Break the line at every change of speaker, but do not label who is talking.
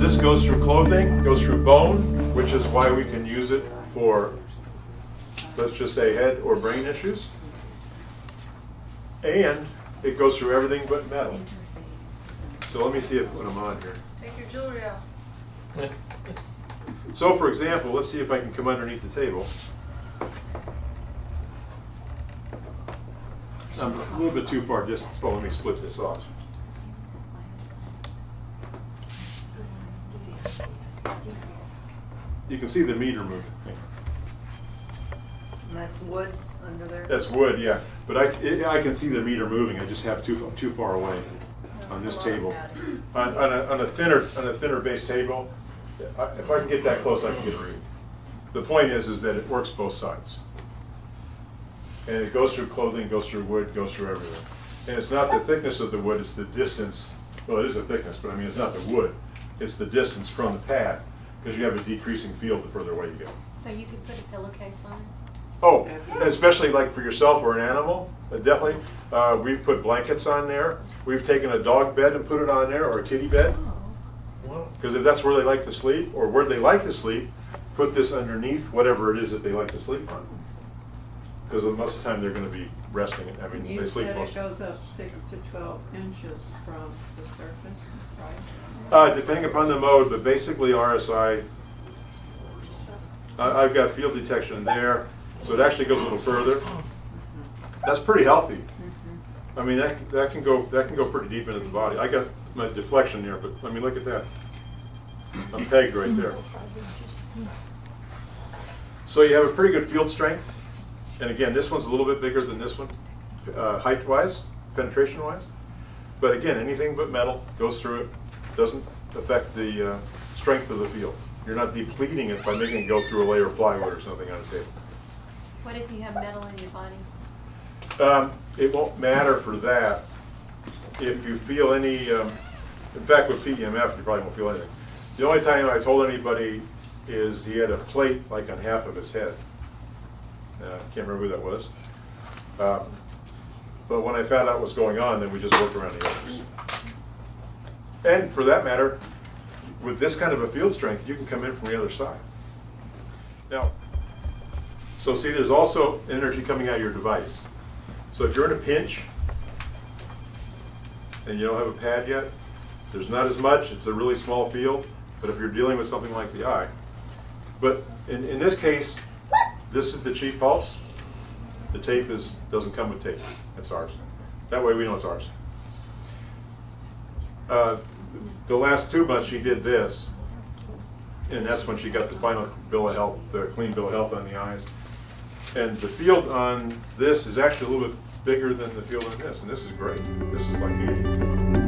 this goes through clothing, goes through bone, which is why we can use it for, let's just say, head or brain issues. And it goes through everything but metal. So let me see if when I'm on here.
Take your jewelry out.
So for example, let's see if I can come underneath the table. I'm a little bit too far distant, so let me split this off. You can see the meter moving.
And that's wood under there?
That's wood, yeah. But I can see the meter moving. I just have too far away on this table. On a thinner base table, if I can get that close, I can get a read. The point is that it works both sides. And it goes through clothing, goes through wood, goes through everything. And it's not the thickness of the wood, it's the distance. Well, it is the thickness, but I mean, it's not the wood. It's the distance from the pad, because you have a decreasing field the further away you go.
So you could put a pillowcase on it?
Oh, especially like for yourself or an animal, definitely. We've put blankets on there. We've taken a dog bed and put it on there, or a kitty bed. Because if that's where they like to sleep, or where they like to sleep, put this underneath whatever it is that they like to sleep on. Because most of the time they're going to be resting. I mean,
You
they sleep
said
most.
it goes up 6 to 12 inches from the surface, right?
Depending upon the mode, but basically RSI. I've got field detection there, so it actually goes a little further. That's pretty healthy. I mean, that can go pretty deep into the body. I got my deflection here, but I mean, look at that. I'm pegged right there. So you have a pretty good field strength. And again, this one's a little bit bigger than this one, height-wise, penetration-wise. But again, anything but metal goes through it, doesn't affect the strength of the field. You're not depleting it by making it go through a layer of plywood or something on a table.
What if you have metal in your body?
It won't matter for that. If you feel any, in fact with PEMF, you probably won't feel anything. The only time I told anybody is he had a plate like on half of his head. I can't remember who that was. But when I found out what was going on, then we just worked around the others. And for that matter, with this kind of a field strength, you can come in from the other side. Now, so see, there's also energy coming out of your device. So if you're in a pinch and you don't have a pad yet, there's not as much. It's a really small field. But if you're dealing with something like the eye, but in this case, this is the cheap pulse. The tape doesn't come with tape. That's ours. That way we know it's ours. The last 2 months she did this, and that's when she got the final bill of health, the clean bill of health on the eyes. And the field on this is actually a little bit bigger than the field on this, and this is great. This is like 80.